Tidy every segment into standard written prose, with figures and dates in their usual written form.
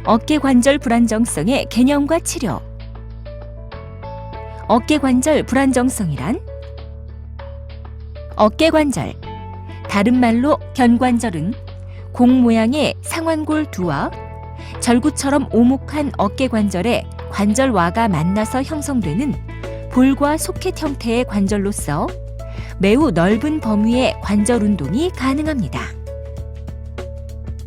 어깨 관절 불안정성의 개념과 치료. 어깨 관절 불안정성이란 어깨 관절, 다른 말로 견관절은 공 모양의 상완골 두와 절구처럼 오목한 어깨 관절에 관절와가 만나서 형성되는 볼과 소켓 형태의 관절로서 매우 넓은 범위의 관절 운동이 가능합니다.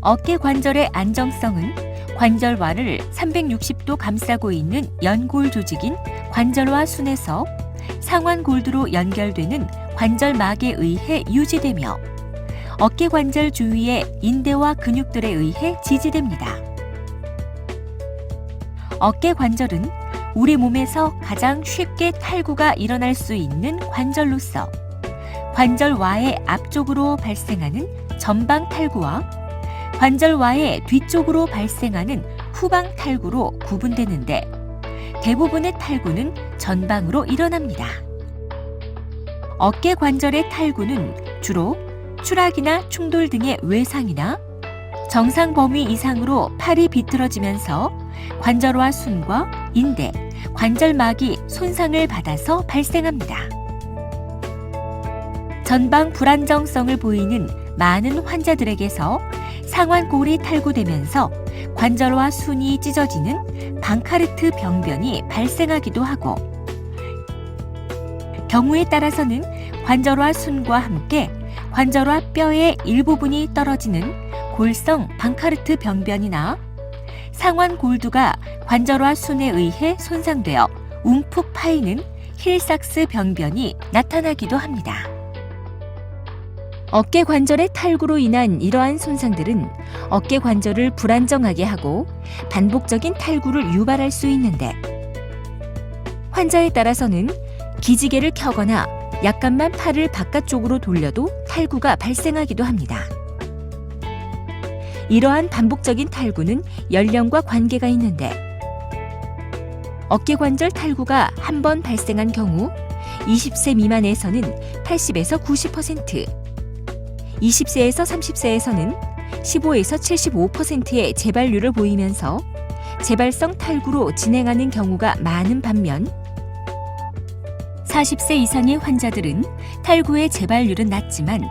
어깨 관절의 안정성은 관절와를 360도 감싸고 있는 연골 조직인 관절와 순에서 상완골두로 연결되는 관절막에 의해 유지되며 어깨 관절 주위의 인대와 근육들에 의해 지지됩니다. 어깨 관절은 우리 몸에서 가장 쉽게 탈구가 일어날 수 있는 관절로서 관절와의 앞쪽으로 발생하는 전방 탈구와 관절와의 뒤쪽으로 발생하는 후방 탈구로 구분되는데 대부분의 탈구는 전방으로 일어납니다. 어깨 관절의 탈구는 주로 추락이나 충돌 등의 외상이나 정상 범위 이상으로 팔이 비틀어지면서 관절와 순과 인대, 관절막이 손상을 받아서 발생합니다. 전방 불안정성을 보이는 많은 환자들에게서 상완골이 탈구되면서 관절과 순이 찢어지는 방카르트 병변이 발생하기도 하고 경우에 따라서는 관절과 순과 함께 관절과 뼈의 일부분이 떨어지는 골성 방카르트 병변이나 상완골두가 관절과 순에 의해 손상되어 움푹 파이는 힐삭스 병변이 나타나기도 합니다. 어깨 관절의 탈구로 인한 이러한 손상들은 어깨 관절을 불안정하게 하고 반복적인 탈구를 유발할 수 있는데 환자에 따라서는 기지개를 켜거나 약간만 팔을 바깥쪽으로 돌려도 탈구가 발생하기도 합니다. 이러한 반복적인 탈구는 연령과 관계가 있는데 어깨 관절 탈구가 한 번 발생한 경우 20세 미만에서는 80에서 90%, 20세에서 30세에서는 15에서 75%의 재발률을 보이면서 재발성 탈구로 진행하는 경우가 많은 반면 40세 이상의 환자들은 탈구의 재발률은 낮지만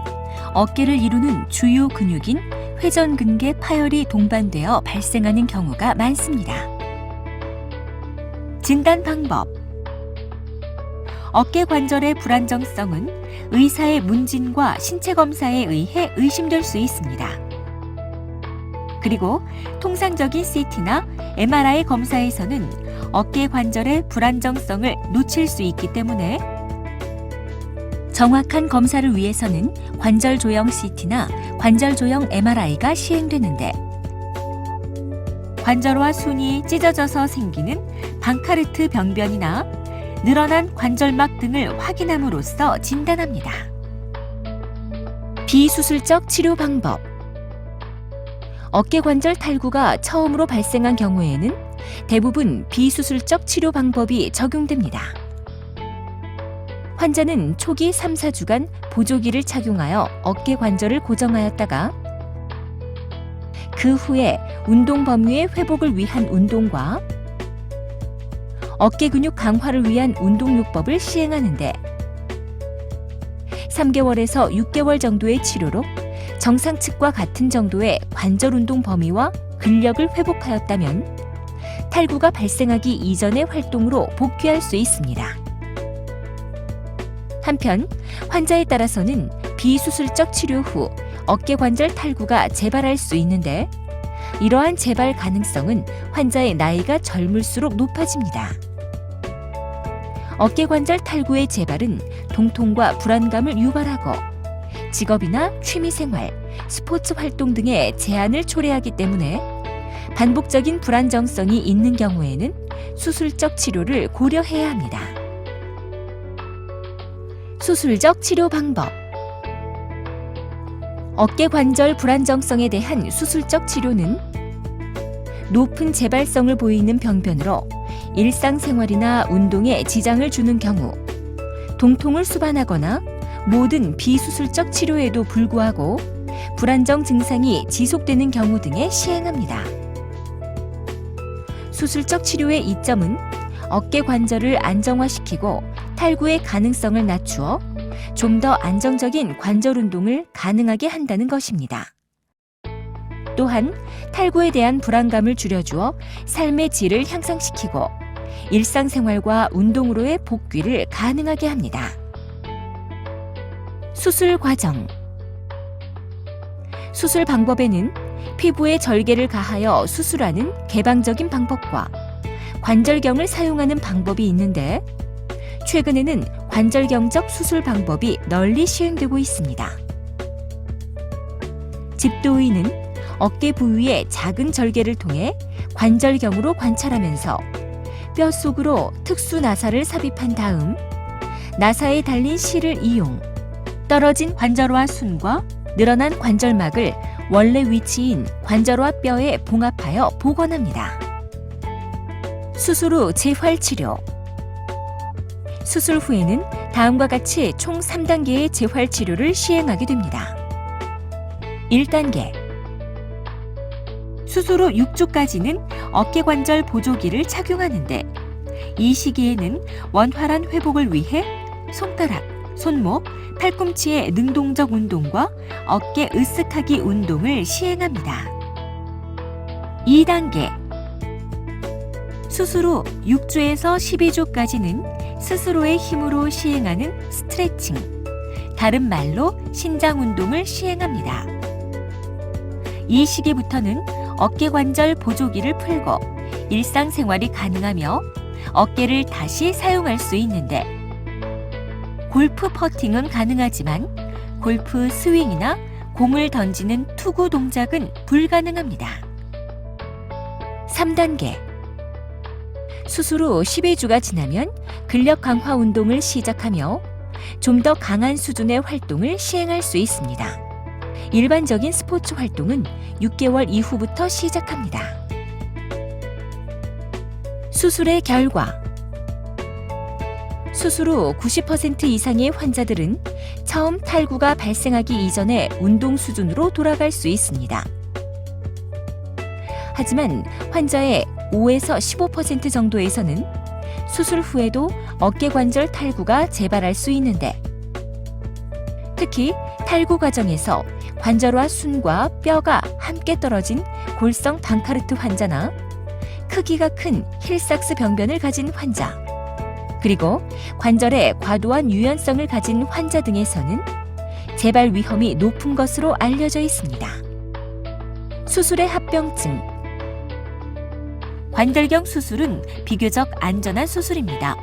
어깨를 이루는 주요 근육인 회전근개 파열이 동반되어 발생하는 경우가 많습니다. 진단 방법. 어깨 관절의 불안정성은 의사의 문진과 신체 검사에 의해 의심될 수 있습니다. 그리고 통상적인 CT나 MRI 검사에서는 어깨 관절의 불안정성을 놓칠 수 있기 때문에 정확한 검사를 위해서는 관절 조형 CT나 관절 조형 MRI가 시행되는데 관절과 순이 찢어져서 생기는 방카르트 병변이나 늘어난 관절막 등을 확인함으로써 진단합니다. 비수술적 치료 방법. 어깨 관절 탈구가 처음으로 발생한 경우에는 대부분 비수술적 치료 방법이 적용됩니다. 환자는 초기 3, 4주간 보조기를 착용하여 어깨 관절을 고정하였다가 그 후에 운동 범위의 회복을 위한 운동과 어깨 근육 강화를 위한 운동요법을 시행하는데 3개월에서 6개월 정도의 치료로 정상 측과 같은 정도의 관절 운동 범위와 근력을 회복하였다면 탈구가 발생하기 이전의 활동으로 복귀할 수 있습니다. 한편 환자에 따라서는 비수술적 치료 후 어깨 관절 탈구가 재발할 수 있는데 이러한 재발 가능성은 환자의 나이가 젊을수록 높아집니다. 어깨 관절 탈구의 재발은 통통과 불안감을 유발하고 직업이나 취미생활, 스포츠 활동 등의 제한을 초래하기 때문에 반복적인 불안정성이 있는 경우에는 수술적 치료를 고려해야 합니다. 수술적 치료 방법. 어깨 관절 불안정성에 대한 수술적 치료는 높은 재발성을 보이는 병변으로 일상생활이나 운동에 지장을 주는 경우, 동통을 수반하거나 모든 비수술적 치료에도 불구하고 불안정 증상이 지속되는 경우 등에 시행합니다. 수술적 치료의 이점은 어깨 관절을 안정화시키고 탈구의 가능성을 낮추어 좀 더 안정적인 관절 운동을 가능하게 한다는 것입니다. 또한 탈구에 대한 불안감을 줄여주어 삶의 질을 향상시키고 일상생활과 운동으로의 복귀를 가능하게 합니다. 수술 과정. 수술 방법에는 피부에 절개를 가하여 수술하는 개방적인 방법과 관절경을 사용하는 방법이 있는데, 최근에는 관절경적 수술 방법이 널리 시행되고 있습니다. 집도의는 어깨 부위의 작은 절개를 통해 관절경으로 관찰하면서 뼈 속으로 특수 나사를 삽입한 다음 나사에 달린 실을 이용 떨어진 관절화 순과 늘어난 관절막을 원래 위치인 관절화 뼈에 봉합하여 복원합니다. 수술 후 재활치료. 수술 후에는 다음과 같이 총 3단계의 재활치료를 시행하게 됩니다. 1단계. 수술 후 6주까지는 어깨관절 보조기를 착용하는데, 이 시기에는 원활한 회복을 위해 손가락, 손목, 팔꿈치의 능동적 운동과 어깨 으쓱하기 운동을 시행합니다. 2단계. 수술 후 6주에서 12주까지는 스스로의 힘으로 시행하는 스트레칭, 다른 말로 신장 운동을 시행합니다. 이 시기부터는 어깨관절 보조기를 풀고 일상생활이 가능하며 어깨를 다시 사용할 수 있는데, 골프 퍼팅은 가능하지만 골프 스윙이나 공을 던지는 투구 동작은 불가능합니다. 3단계. 수술 후 12주가 지나면 근력 강화 운동을 시작하며 좀 더 강한 수준의 활동을 시행할 수 있습니다. 일반적인 스포츠 활동은 6개월 이후부터 시작합니다. 수술의 결과. 수술 후 90% 이상의 환자들은 처음 탈구가 발생하기 이전의 운동 수준으로 돌아갈 수 있습니다. 하지만 환자의 5에서 15% 정도에서는 수술 후에도 어깨관절 탈구가 재발할 수 있는데, 특히 탈구 과정에서 관절화 순과 뼈가 함께 떨어진 골성 방카르트 환자나 크기가 큰 힐삭스 병변을 가진 환자, 그리고 관절에 과도한 유연성을 가진 환자 등에서는 재발 위험이 높은 것으로 알려져 있습니다. 수술의 합병증. 관절경 수술은 비교적 안전한 수술입니다.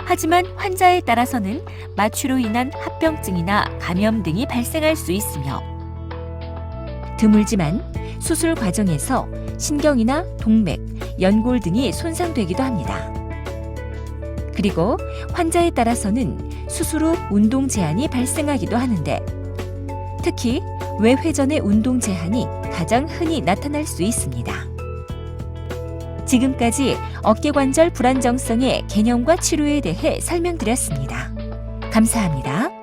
하지만 환자에 따라서는 마취로 인한 합병증이나 감염 등이 발생할 수 있으며, 드물지만 수술 과정에서 신경이나 동맥, 연골 등이 손상되기도 합니다. 그리고 환자에 따라서는 수술 후 운동 제한이 발생하기도 하는데, 특히 외회전의 운동 제한이 가장 흔히 나타날 수 있습니다. 지금까지 어깨관절 불안정성의 개념과 치료에 대해 설명드렸습니다. 감사합니다.